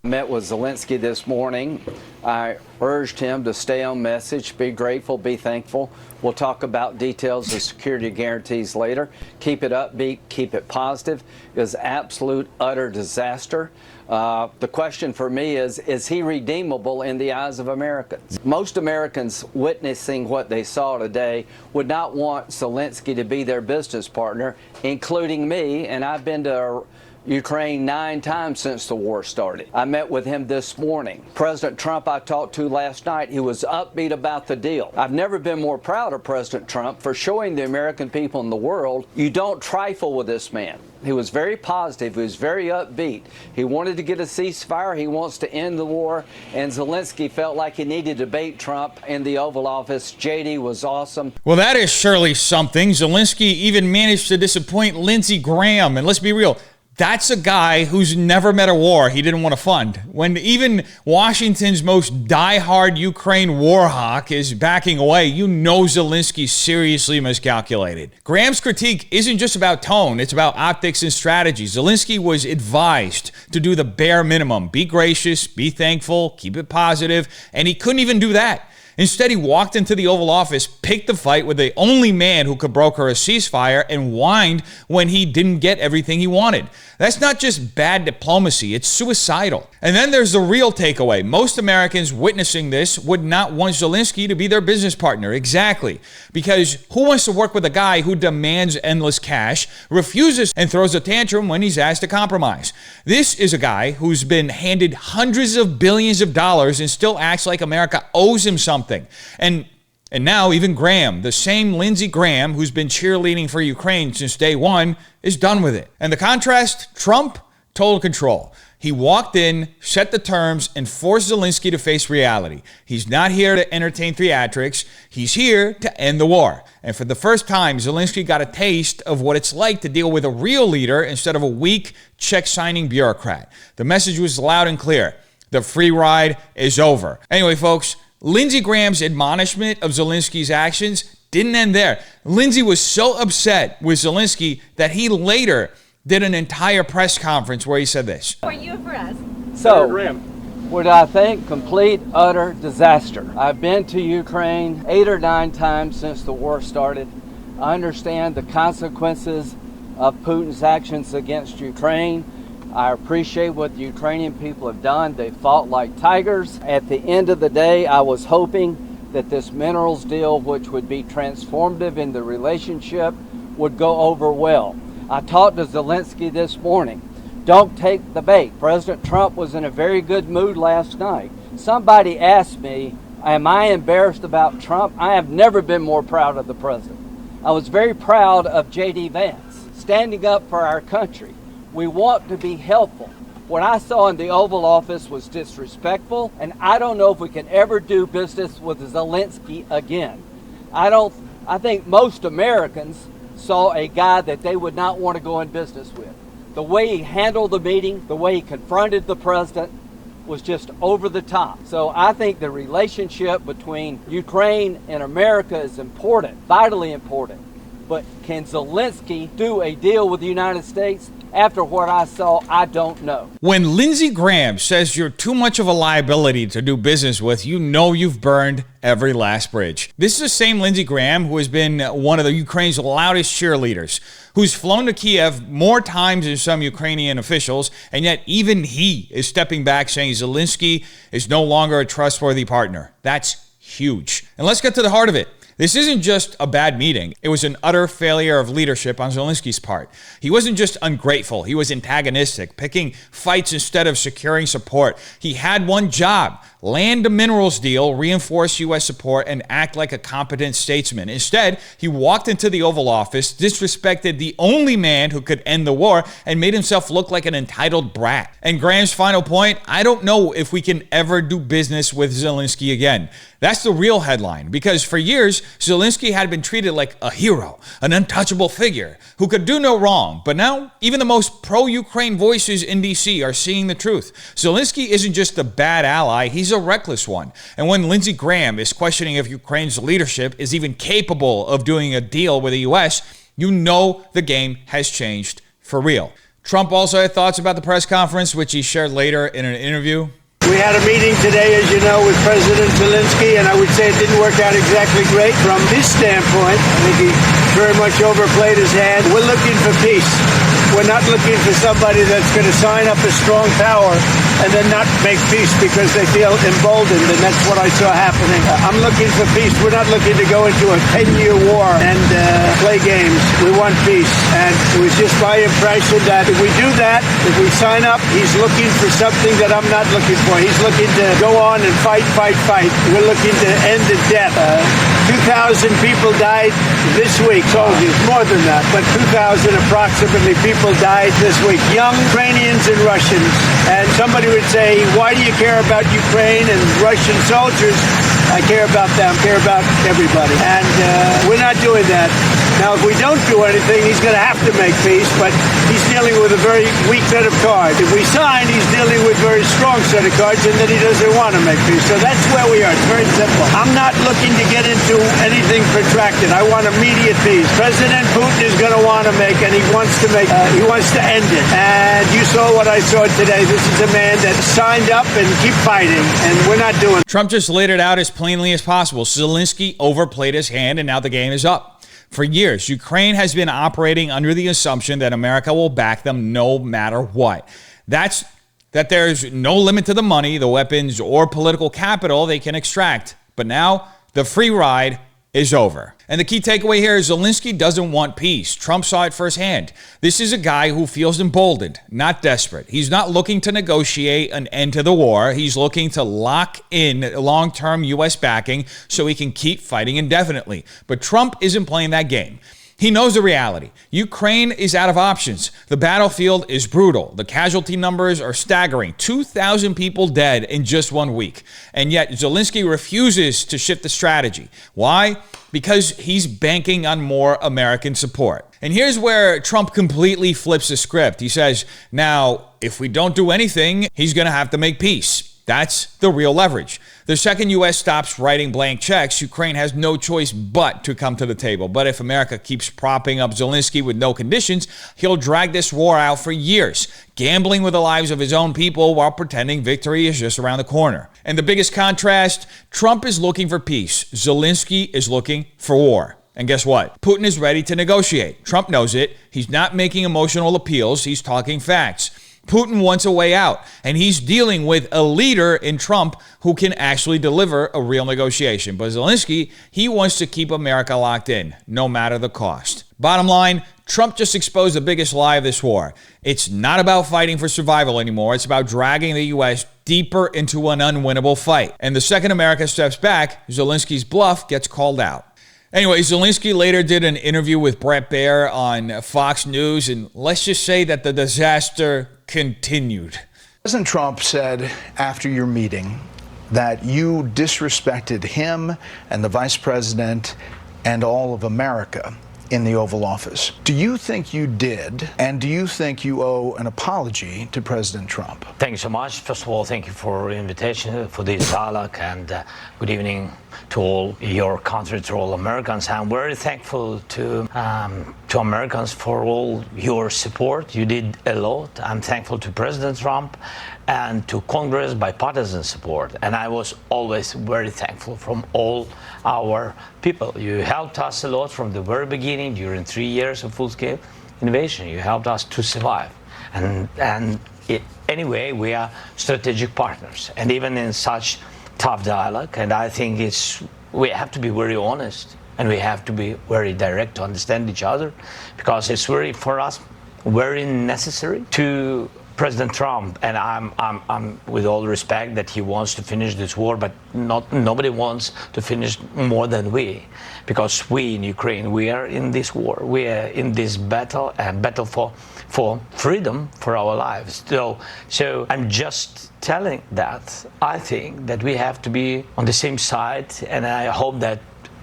S12: I met with Zelensky this morning. I urged him to stay on message, be grateful, be thankful. We'll talk about details of security guarantees later. Keep it upbeat, keep it positive. It was absolute, utter disaster. The question for me is he redeemable in the eyes of Americans? Most Americans witnessing what they saw today would not want Zelensky to be their business partner, including me, and I've been to Ukraine 9 times since the war started. I met with him this morning. President Trump I talked to last night, he was upbeat about the deal. I've never been more proud of President Trump for showing the American people and the world you don't trifle with this man. He was very positive. He was very upbeat. He wanted to get a ceasefire. He wants to end the war. And Zelensky felt like he needed to debate Trump in the Oval Office. JD was awesome.
S1: Well, that is surely something. Zelensky even managed to disappoint Lindsey Graham. And let's be real, that's a guy who's never met a war he didn't want to fund. When even Washington's most diehard Ukraine war hawk is backing away, you know Zelensky seriously miscalculated. Graham's critique isn't just about tone, it's about optics and strategy. Zelensky was advised to do the bare minimum. Be gracious, be thankful, keep it positive, and he couldn't even do that. Instead, he walked into the Oval Office, picked the fight with the only man who could broker a ceasefire, and whined when he didn't get everything he wanted. That's not just bad diplomacy, it's suicidal. And then there's the real takeaway. Most Americans witnessing this would not want Zelensky to be their business partner. Exactly. Because who wants to work with a guy who demands endless cash, refuses and throws a tantrum when he's asked to compromise? This is a guy who's been handed hundreds of billions of dollars and still acts like America owes him something. And now even Graham, the same Lindsey Graham who's been cheerleading for Ukraine since day one, is done with it. And the contrast, Trump, total control. He walked in, set the terms, and forced Zelensky to face reality. He's not here to entertain theatrics. He's here to end the war. And for the first time, Zelensky got a taste of what it's like to deal with a real leader instead of a weak, check-signing bureaucrat. The message was loud and clear. The free ride is over. Anyway, folks, Lindsey Graham's admonishment of Zelensky's actions didn't end there. Lindsey was so upset with Zelensky that he later did an entire press conference where he said this.
S13: For you and for us.
S12: So, what I think, complete, utter disaster. I've been to Ukraine 8 or 9 times since the war started. I understand the consequences of Putin's actions against Ukraine. I appreciate what the Ukrainian people have done. They fought like tigers. At the end of the day, I was hoping that this minerals deal, which would be transformative in the relationship, would go over well. I talked to Zelensky this morning. Don't take the bait. President Trump was in a very good mood last night. Somebody asked me, am I embarrassed about Trump? I have never been more proud of the president. I was very proud of JD Vance, standing up for our country. We want to be helpful. What I saw in the Oval Office was disrespectful, and I don't know if we can ever do business with Zelensky again. I think most Americans saw a guy that they would not want to go in business with. The way he handled the meeting, the way he confronted the president was just over the top. So I think the relationship between Ukraine and America is important, vitally important. But can Zelensky do a deal with the United States? After what I saw, I don't know.
S1: When Lindsey Graham says you're too much of a liability to do business with, you know you've burned every last bridge. This is the same Lindsey Graham who has been one of the Ukraine's loudest cheerleaders, who's flown to Kiev more times than some Ukrainian officials, and yet even he is stepping back saying Zelensky is no longer a trustworthy partner. That's huge. And let's get to the heart of it. This isn't just a bad meeting. It was an utter failure of leadership on Zelensky's part. He wasn't just ungrateful. He was antagonistic, picking fights instead of securing support. He had one job: land a minerals deal, reinforce U.S. support, and act like a competent statesman. Instead, he walked into the Oval Office, disrespected the only man who could end the war, and made himself look like an entitled brat. And Graham's final point: I don't know if we can ever do business with Zelensky again. That's the real headline, because for years, Zelensky had been treated like a hero, an untouchable figure who could do no wrong. But now, even the most pro-Ukraine voices in D.C. are seeing the truth. Zelensky isn't just a bad ally, he's a reckless one. And when Lindsey Graham is questioning if Ukraine's leadership is even capable of doing a deal with the U.S., you know the game has changed for real. Trump also had thoughts about the press conference, which he shared later in an interview.
S3: We had a meeting today, as you know, with President Zelensky, and I would say it didn't work out exactly great from his standpoint. I think he very much overplayed his hand. We're looking for peace. We're not looking for somebody that's going to sign up a strong power and then not make peace because they feel emboldened, and that's what I saw happening. I'm looking for peace. We're not looking to go into a 10-year war and play games. We want peace. And it was just my impression that if we do that, if we sign up, he's looking for something that I'm not looking for. He's looking to go on and fight. We're looking to end the death. 2,000 people died this week, soldiers, more than that, but 2,000 approximately people died this week. Young Ukrainians and Russians. And somebody would say, why do you care about Ukraine and Russian soldiers? I care about them, care about everybody. And we're not doing that. Now, if we don't do anything, he's going to have to make peace, but he's dealing with a very weak set of cards. If we sign, he's dealing with a very strong set of cards, and then he doesn't want to make peace. So that's where we are. It's very simple. I'm not looking to get into anything protracted. I want immediate peace. President Putin is going to want to make, and he wants to end it. And you saw what I saw today. This is a man that signed up and keep fighting, and we're not doing it.
S1: Trump just laid it out as plainly as possible. Zelensky overplayed his hand, and now the game is up. For years, Ukraine has been operating under the assumption that America will back them no matter what. That there's no limit to the money, the weapons, or political capital they can extract. But now, the free ride is over. And the key takeaway here is Zelensky doesn't want peace. Trump saw it firsthand. This is a guy who feels emboldened, not desperate. He's not looking to negotiate an end to the war. He's looking to lock in long-term U.S. backing so he can keep fighting indefinitely. But Trump isn't playing that game. He knows the reality. Ukraine is out of options. The battlefield is brutal. The casualty numbers are staggering. 2,000 people dead in just 1 week. And yet Zelensky refuses to shift the strategy. Why? Because he's banking on more American support. And here's where Trump completely flips the script. He says, now, if we don't do anything, he's going to have to make peace. That's the real leverage. The second U.S. stops writing blank checks, Ukraine has no choice but to come to the table. But if America keeps propping up Zelensky with no conditions, he'll drag this war out for years, gambling with the lives of his own people while pretending victory is just around the corner. And the biggest contrast, Trump is looking for peace. Zelensky is looking for war. And guess what? Putin is ready to negotiate. Trump knows it. He's not making emotional appeals. He's talking facts. Putin wants a way out, and he's dealing with a leader in Trump who can actually deliver a real negotiation. But Zelensky, he wants to keep America locked in, no matter the cost. Bottom line, Trump just exposed the biggest lie of this war. It's not about fighting for survival anymore. It's about dragging the U.S. deeper into an unwinnable fight. And the second America steps back, Zelensky's bluff gets called out. Anyway, Zelensky later did an interview with Bret Baier on Fox News, and let's just say that the disaster continued.
S13: President Trump said after your meeting that you disrespected him and the vice president and all of America in the Oval Office. Do you think you did, and do you think you owe an apology to President Trump?
S2: Thank you so much. First of all, thank you for the invitation, for this dialogue, and good evening to all your country, to all Americans. I'm very thankful to Americans for all your support. You did a lot. I'm thankful to President Trump and to Congress bipartisan support. And I was always very thankful from all our people. You helped us a lot from the very beginning during 3 years of full-scale invasion. You helped us to survive. Anyway, we are strategic partners. And even in such tough dialogue, and I think we have to be very honest and we have to be very direct to understand each other, because it's very, for us, very necessary to President Trump, and I'm with all respect that he wants to finish this war, but nobody wants to finish more than we, because we in Ukraine, we are in this war, we are in this battle, and battle for freedom for our lives. So I'm just telling that I think that we have to be on the same side, and I hope that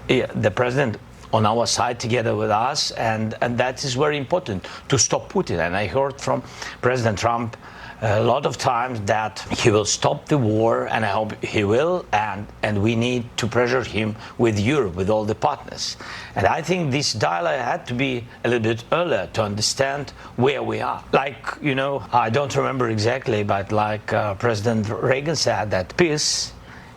S2: the president on our side together with us, and that is very important to stop Putin. And I heard from President Trump a lot of times that he will stop the war, and I hope he will, and we need to pressure him with Europe, with all the partners. And I think this dialogue had to be a little bit earlier to understand where we are. Like, I don't remember exactly, but like President Reagan said, that peace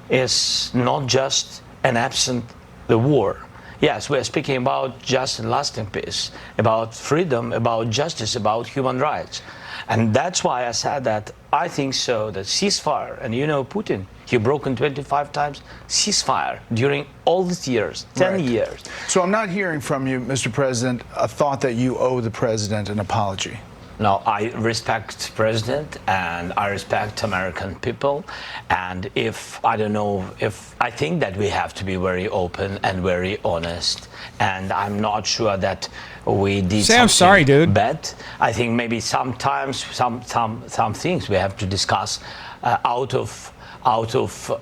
S2: is not just an absence of the war. Yes, we are speaking about just and lasting peace, about freedom, about justice, about human rights. And that's why I said that I think so, that ceasefire, and you know Putin, he broken 25 times ceasefire during all these years, 10 years.
S13: So I'm not hearing from you, Mr. President, a thought that you owe the president an apology.
S2: No, I respect President and I respect American people. And I think that we have to be very open and very honest. And I'm not sure that we did
S1: I'm sorry, dude.
S2: bad. I think maybe sometimes some things we have to discuss out of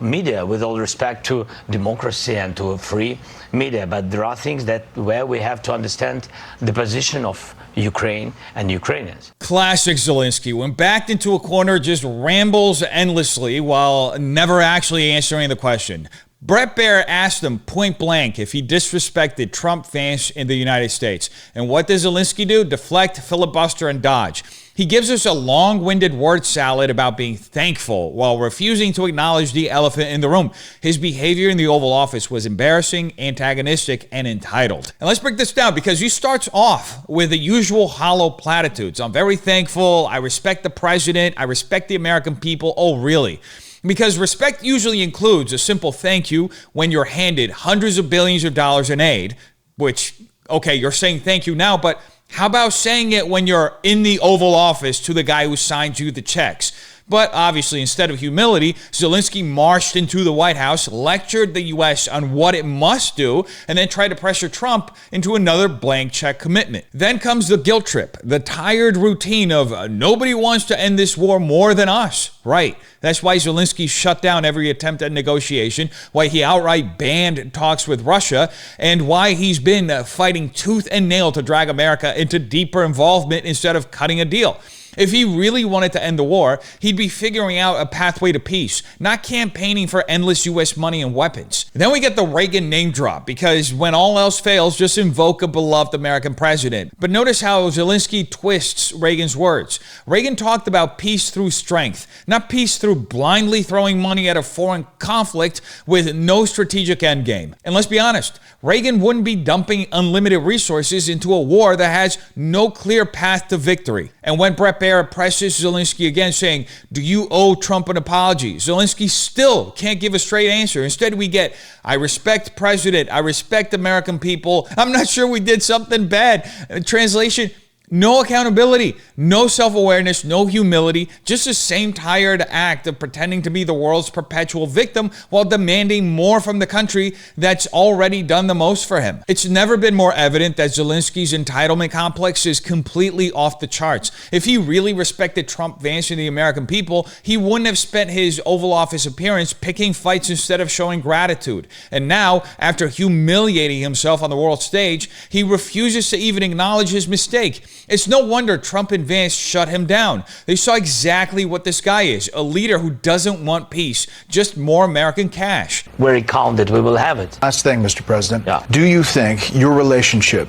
S2: media, with all respect to democracy and to a free media. But there are things where we have to understand the position of Ukraine and Ukrainians.
S1: Classic Zelensky. When backed into a corner, just rambles endlessly while never actually answering the question. Bret Baier asked him point blank if he disrespected Trump, Vance, in the United States. And what does Zelensky do? Deflect, filibuster, and dodge. He gives us a long-winded word salad about being thankful while refusing to acknowledge the elephant in the room. His behavior in the Oval Office was embarrassing, antagonistic, and entitled. And let's break this down, because he starts off with the usual hollow platitudes. I'm very thankful. I respect the president. I respect the American people. Oh, really? Because respect usually includes a simple thank you when you're handed hundreds of billions of dollars in aid, which, okay, you're saying thank you now, but how about saying it when you're in the Oval Office to the guy who signed you the checks? But obviously, instead of humility, Zelensky marched into the White House, lectured the U.S. on what it must do, and then tried to pressure Trump into another blank check commitment. Then comes the guilt trip, the tired routine of nobody wants to end this war more than us. Right. That's why Zelensky shut down every attempt at negotiation, why he outright banned talks with Russia, and why he's been fighting tooth and nail to drag America into deeper involvement instead of cutting a deal. If he really wanted to end the war, he'd be figuring out a pathway to peace, not campaigning for endless U.S. money and weapons. Then we get the Reagan name drop, because when all else fails, just invoke a beloved American president. But notice how Zelensky twists Reagan's words. Reagan talked about peace through strength, not peace through blindly throwing money at a foreign conflict with no strategic endgame. And let's be honest, Reagan wouldn't be dumping unlimited resources into a war that has no clear path to victory. And when Bret Baier presses Zelensky again, saying, do you owe Trump an apology? Zelensky still can't give a straight answer. Instead, we get, I respect President, I respect American people, I'm not sure we did something bad. Translation, no accountability, no self-awareness, no humility, just the same tired act of pretending to be the world's perpetual victim while demanding more from the country that's already done the most for him. It's never been more evident that Zelensky's entitlement complex is completely off the charts. If he really respected Trump, Vance, and the American people, he wouldn't have spent his Oval Office appearance picking fights instead of showing gratitude. And now, after humiliating himself on the world stage, he refuses to even acknowledge his mistake. It's no wonder Trump and Vance shut him down. They saw exactly what this guy is, a leader who doesn't want peace, just more American cash.
S2: Where he counted, we will have it.
S13: Last thing, Mr. President. Yeah. Do you think your relationship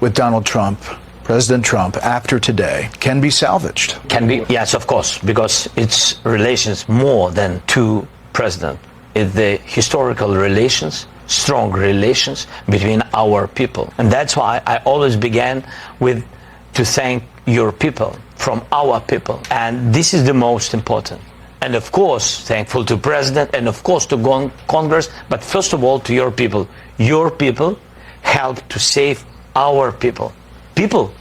S13: with Donald Trump, President Trump, after today, can be salvaged?
S2: Can be, yes, of course, because it's relations more than two presidents. It's the historical relations, strong relations between our people. And that's why I always began with to thank your people from our people. And this is the most important. And of course, thankful to President and of course to Congress, but first of all to your people. Your people helped to save our people. People,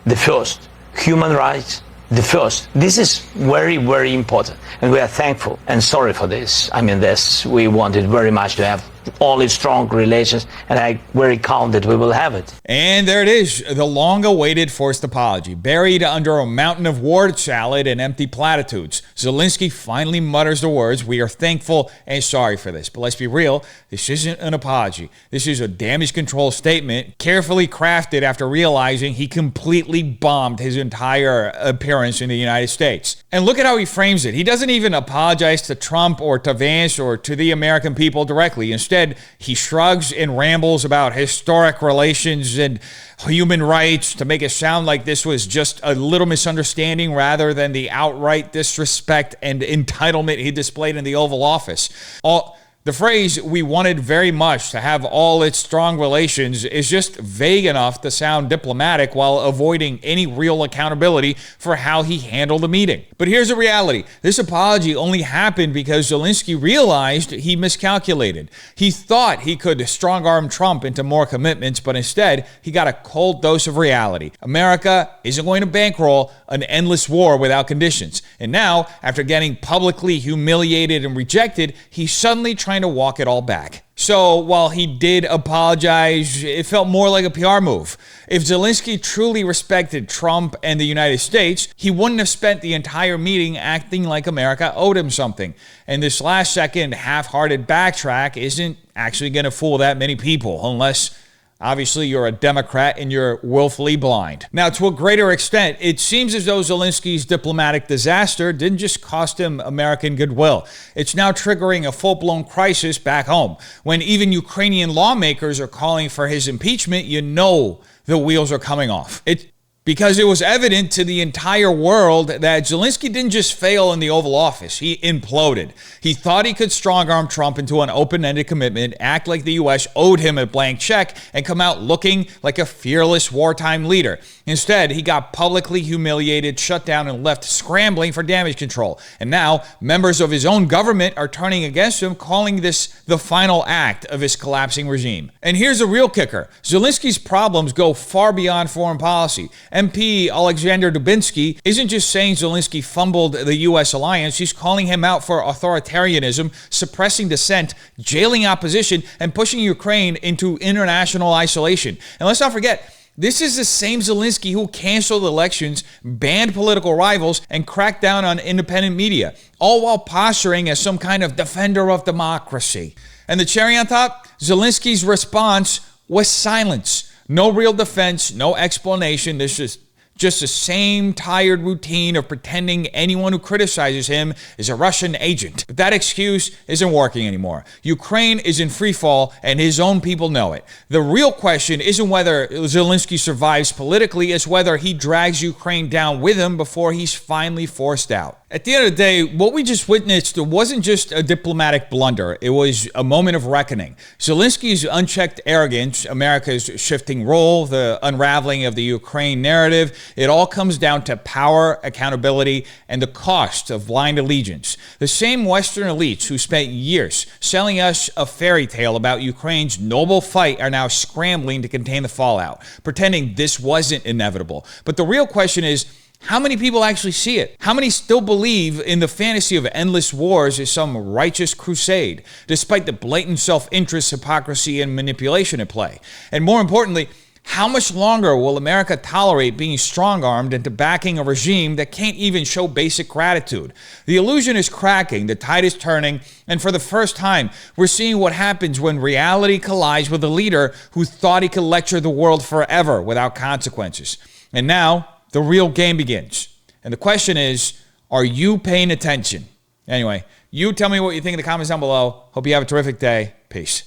S2: the first. Human rights, the first. This is very, very important. And we are thankful and sorry for this. I mean, we wanted very much to have only strong relations, and I very count that we will have it.
S1: And there it is, the long-awaited forced apology, buried under a mountain of word salad and empty platitudes. Zelensky finally mutters the words, we are thankful and sorry for this. But let's be real, this isn't an apology. This is a damage control statement, carefully crafted after realizing he completely bombed his entire appearance in the United States. And look at how he frames it. He doesn't even apologize to Trump or to Vance or to the American people directly. Instead, he shrugs and rambles about historic relations and human rights to make it sound like this was just a little misunderstanding rather than the outright disrespect and entitlement he displayed in the Oval Office. The phrase, "we wanted very much to have all its strong relations," is just vague enough to sound diplomatic while avoiding any real accountability for how he handled the meeting. But here's the reality. This apology only happened because Zelensky realized he miscalculated. He thought he could strong-arm Trump into more commitments, but instead, he got a cold dose of reality. America isn't going to bankroll an endless war without conditions. And now, after getting publicly humiliated and rejected, he's suddenly trying to walk it all back. So while he did apologize, it felt more like a PR move. If Zelensky truly respected Trump and the United States, he wouldn't have spent the entire meeting acting like America owed him something. And this last second half-hearted backtrack isn't actually going to fool that many people, unless obviously you're a Democrat and you're willfully blind. Now, to a greater extent, it seems as though Zelensky's diplomatic disaster didn't just cost him American goodwill. It's now triggering a full-blown crisis back home. When even Ukrainian lawmakers are calling for his impeachment, you know the wheels are coming off. Because it was evident to the entire world that Zelensky didn't just fail in the Oval Office, he imploded. He thought he could strong-arm Trump into an open-ended commitment, act like the U.S. owed him a blank check, and come out looking like a fearless wartime leader. Instead, he got publicly humiliated, shut down, and left scrambling for damage control. And now, members of his own government are turning against him, calling this the final act of his collapsing regime. And here's the real kicker. Zelensky's problems go far beyond foreign policy. MP Alexander Dubinsky isn't just saying Zelensky fumbled the U.S. alliance, he's calling him out for authoritarianism, suppressing dissent, jailing opposition, and pushing Ukraine into international isolation. And let's not forget, this is the same Zelensky who canceled elections, banned political rivals, and cracked down on independent media, all while posturing as some kind of defender of democracy. And the cherry on top, Zelensky's response was silence. No real defense, no explanation. This is just the same tired routine of pretending anyone who criticizes him is a Russian agent. But that excuse isn't working anymore. Ukraine is in free fall, and his own people know it. The real question isn't whether Zelensky survives politically, it's whether he drags Ukraine down with him before he's finally forced out. At the end of the day, what we just witnessed wasn't just a diplomatic blunder. It was a moment of reckoning. Zelensky's unchecked arrogance, America's shifting role, the unraveling of the Ukraine narrative, it all comes down to power, accountability, and the cost of blind allegiance. The same Western elites who spent years selling us a fairy tale about Ukraine's noble fight are now scrambling to contain the fallout, pretending this wasn't inevitable. But the real question is, how many people actually see it? How many still believe in the fantasy of endless wars as some righteous crusade, despite the blatant self-interest, hypocrisy, and manipulation at play? And more importantly, how much longer will America tolerate being strong-armed into backing a regime that can't even show basic gratitude? The illusion is cracking, the tide is turning, and for the first time, we're seeing what happens when reality collides with a leader who thought he could lecture the world forever without consequences. And now, the real game begins. And the question is, are you paying attention? Anyway, you tell me what you think in the comments down below. Hope you have a terrific day. Peace.